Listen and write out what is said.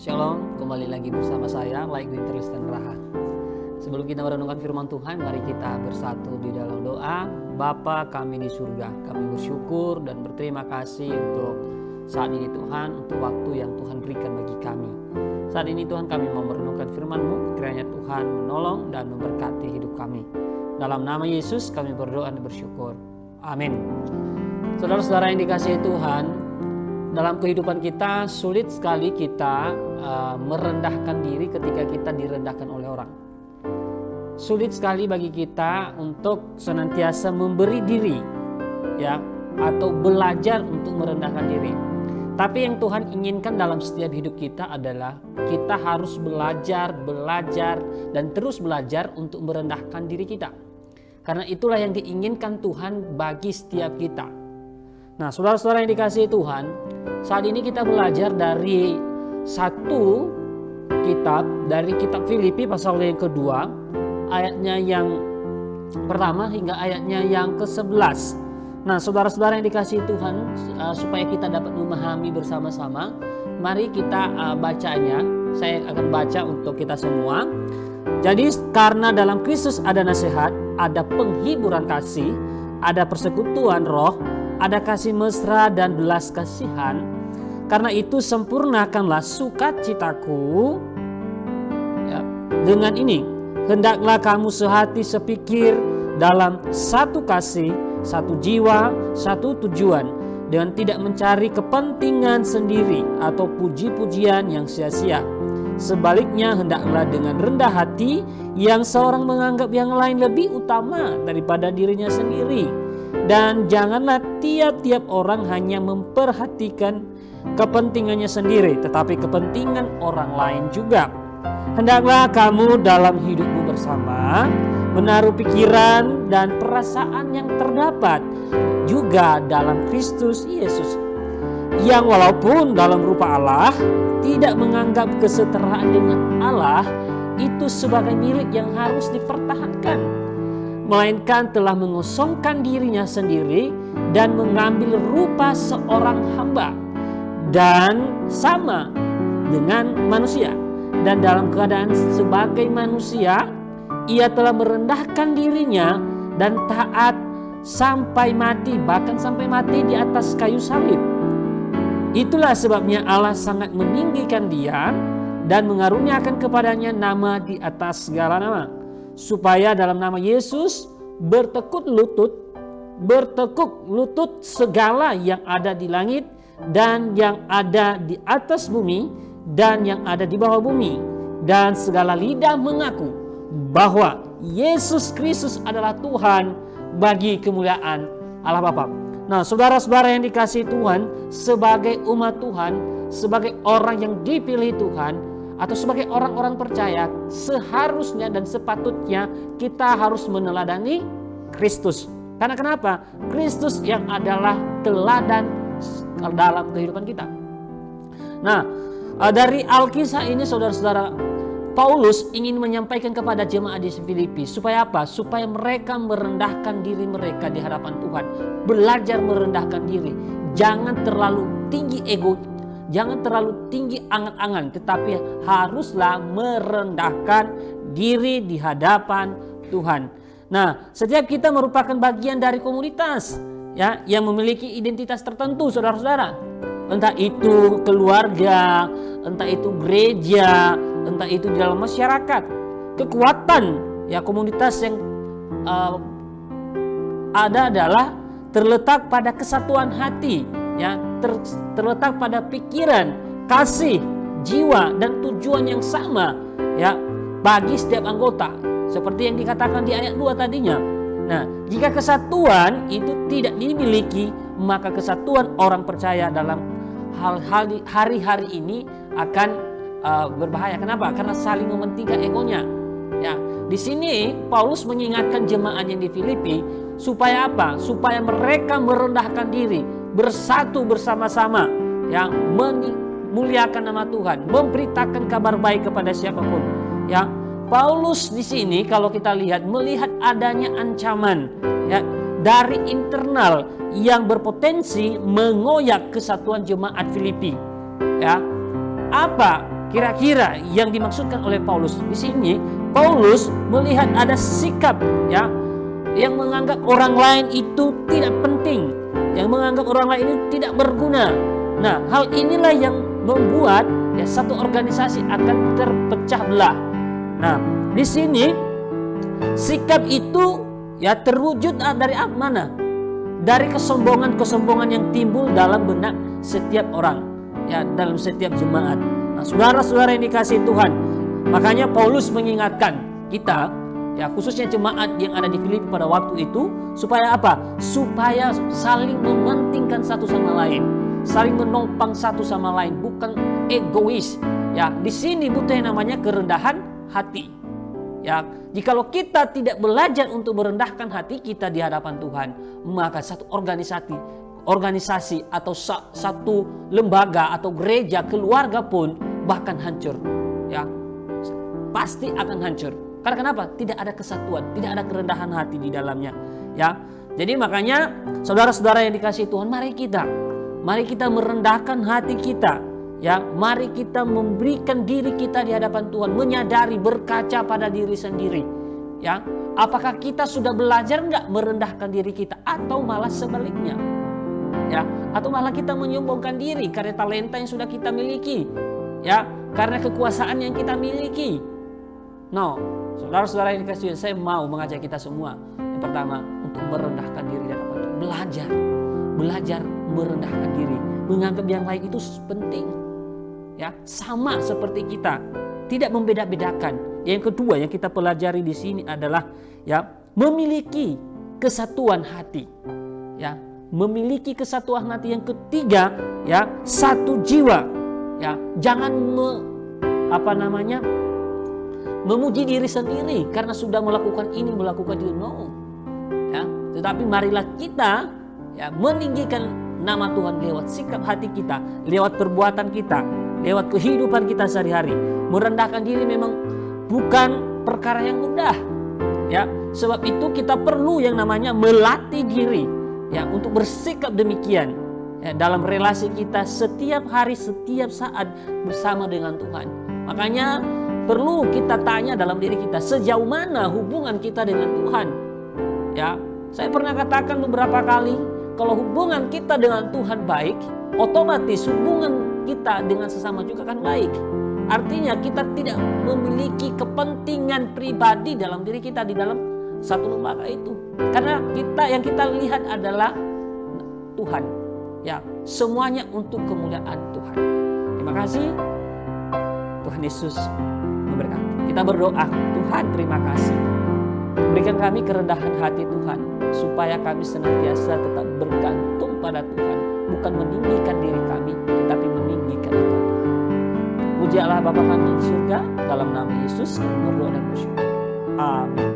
Shalom, kembali lagi bersama saya, Laik Winter Listan Raha. Sebelum kita merenungkan firman Tuhan, mari kita bersatu di dalam doa. Bapa kami di surga, kami bersyukur dan berterima kasih untuk saat ini Tuhan, untuk waktu yang Tuhan berikan bagi kami. Saat ini Tuhan, kami mau merenungkan firman-Mu, kiranya Tuhan menolong dan memberkati hidup kami. Dalam nama Yesus kami berdoa dan bersyukur. Amin. Saudara-saudara yang dikasihi Tuhan, dalam kehidupan kita sulit sekali kita merendahkan diri ketika kita direndahkan oleh orang. Sulit sekali bagi kita untuk senantiasa memberi diri, ya, atau belajar untuk merendahkan diri. Tapi yang Tuhan inginkan dalam setiap hidup kita adalah kita harus belajar, dan terus belajar untuk merendahkan diri kita. Karena itulah yang diinginkan Tuhan bagi setiap kita. Nah, saudara-saudara yang dikasihi Tuhan, saat ini kita belajar dari satu kitab, dari kitab Filipi pasal yang kedua, ayatnya yang pertama hingga ayatnya yang ke-11. Nah, saudara-saudara yang dikasihi Tuhan, supaya kita dapat memahami bersama-sama, mari kita bacanya. Saya akan baca untuk kita semua. Jadi, karena dalam Kristus ada nasihat, ada penghiburan kasih, ada persekutuan roh, ada kasih mesra dan belas kasihan. Karena itu sempurnakanlah sukacitaku, ya, dengan ini. Hendaklah kamu sehati sepikir dalam satu kasih, satu jiwa, satu tujuan, dan tidak mencari kepentingan sendiri atau puji-pujian yang sia-sia. Sebaliknya hendaklah dengan rendah hati yang seorang menganggap yang lain lebih utama daripada dirinya sendiri. Dan janganlah tiap-tiap orang hanya memperhatikan kepentingannya sendiri, tetapi kepentingan orang lain juga. Hendaklah kamu dalam hidupmu bersama menaruh pikiran dan perasaan yang terdapat juga dalam Kristus Yesus, yang walaupun dalam rupa Allah tidak menganggap kesetaraan dengan Allah itu sebagai milik yang harus dipertahankan, melainkan telah mengosongkan dirinya sendiri dan mengambil rupa seorang hamba dan sama dengan manusia. Dan dalam keadaan sebagai manusia, ia telah merendahkan dirinya dan taat sampai mati, bahkan sampai mati di atas kayu salib. Itulah sebabnya Allah sangat meninggikan dia dan mengaruniakan kepadanya nama di atas segala nama, supaya dalam nama Yesus bertekuk lutut segala yang ada di langit dan yang ada di atas bumi dan yang ada di bawah bumi, dan segala lidah mengaku bahwa Yesus Kristus adalah Tuhan, bagi kemuliaan Allah Bapa. Nah, saudara-saudara yang dikasihi Tuhan, sebagai umat Tuhan, sebagai orang yang dipilih Tuhan, atau sebagai orang-orang percaya, seharusnya dan sepatutnya kita harus meneladani Kristus. Karena kenapa? Kristus yang adalah teladan dalam kehidupan kita. Nah, dari Alkisah ini, saudara-saudara, Paulus ingin menyampaikan kepada jemaat di Filipi supaya apa? Supaya mereka merendahkan diri mereka di hadapan Tuhan. Belajar merendahkan diri. Jangan terlalu tinggi ego, jangan terlalu tinggi angan-angan, tetapi haruslah merendahkan diri di hadapan Tuhan. Nah, setiap kita merupakan bagian dari komunitas, ya, yang memiliki identitas tertentu, saudara-saudara. Entah itu keluarga, entah itu gereja, entah itu di dalam masyarakat. Kekuatan, ya, komunitas yang ada adalah terletak pada kesatuan hati, ya, terletak pada pikiran, kasih, jiwa, dan tujuan yang sama, ya, bagi setiap anggota. Seperti yang dikatakan di ayat 2 tadinya. Nah, jika kesatuan itu tidak dimiliki, maka kesatuan orang percaya dalam hal-hal di hari-hari ini akan berbahaya. Kenapa? Karena saling mementingkan egonya. Ya, di sini Paulus mengingatkan jemaat yang di Filipi supaya apa? Supaya mereka merendahkan diri, bersatu bersama-sama, yang memuliakan nama Tuhan, memberitakan kabar baik kepada siapapun. Ya, Paulus di sini kalau kita lihat melihat adanya ancaman, ya, dari internal yang berpotensi mengoyak kesatuan jemaat Filipi. Ya, apa kira-kira yang dimaksudkan oleh Paulus di sini? Paulus melihat ada sikap ya yang menganggap orang lain itu tidak penting, yang menganggap orang lain itu tidak berguna. Nah, hal inilah yang membuat ya satu organisasi akan terpecah belah. Nah, di sini sikap itu ya terwujud dari mana? Dari kesombongan-kesombongan yang timbul dalam benak setiap orang, ya dalam setiap jemaat. Nah, saudara-saudara yang dikasihi Tuhan, makanya Paulus mengingatkan kita, ya khususnya jemaat yang ada di Filipi pada waktu itu, supaya apa? Supaya saling mementingkan satu sama lain, saling menopang satu sama lain, bukan egois. Ya, di sini butuh yang namanya kerendahan hati. Ya, jikalau kita tidak belajar untuk merendahkan hati kita di hadapan Tuhan, maka satu organisasi atau satu lembaga atau gereja, keluarga pun bahkan hancur. Ya, pasti akan hancur. Karena kenapa? Tidak ada kesatuan, tidak ada kerendahan hati di dalamnya. Ya, jadi makanya saudara-saudara yang dikasihi Tuhan, mari kita merendahkan hati kita. Ya, mari kita memberikan diri kita di hadapan Tuhan, menyadari, berkaca pada diri sendiri. Ya, apakah kita sudah belajar enggak merendahkan diri kita, atau malah sebaliknya? Ya, atau malah kita menyombongkan diri karena talenta yang sudah kita miliki, ya, karena kekuasaan yang kita miliki. No, saudara-saudara yang dikasihi, saya mau mengajak kita semua, yang pertama, untuk merendahkan diri di hadapan Tuhan. Belajar merendahkan diri, menganggap yang lain itu penting. Ya, sama seperti kita, tidak membeda-bedakan. Yang kedua yang kita pelajari di sini adalah ya memiliki kesatuan hati. Ya, memiliki kesatuan hati. Yang ketiga ya satu jiwa. Ya, jangan memuji diri sendiri karena sudah melakukan ini, melakukan itu. No. Ya, tetapi marilah kita ya meninggikan nama Tuhan lewat sikap hati kita, lewat perbuatan kita, lewat kehidupan kita sehari-hari. Merendahkan diri memang bukan perkara yang mudah. Ya, sebab itu kita perlu yang namanya melatih diri ya untuk bersikap demikian ya, dalam relasi kita setiap hari, setiap saat bersama dengan Tuhan. Makanya perlu kita tanya dalam diri kita, sejauh mana hubungan kita dengan Tuhan. Ya, saya pernah katakan beberapa kali, kalau hubungan kita dengan Tuhan baik, otomatis hubungan kita dengan sesama juga kan baik. Artinya kita tidak memiliki kepentingan pribadi dalam diri kita di dalam satu lembaga itu. Karena yang kita lihat adalah Tuhan. Ya, semuanya untuk kemuliaan Tuhan. Terima kasih. Tuhan Yesus memberkati. Kita berdoa, Tuhan terima kasih. Berikan kami kerendahan hati Tuhan, supaya kami senantiasa tetap bergantung pada Tuhan, bukan meninggikan diri kami, tetapi meninggikan Engkau Tuhan. Puji Allah Bapa kami di surga, dalam nama Yesus kami berdoa dan bersyukur. Amin.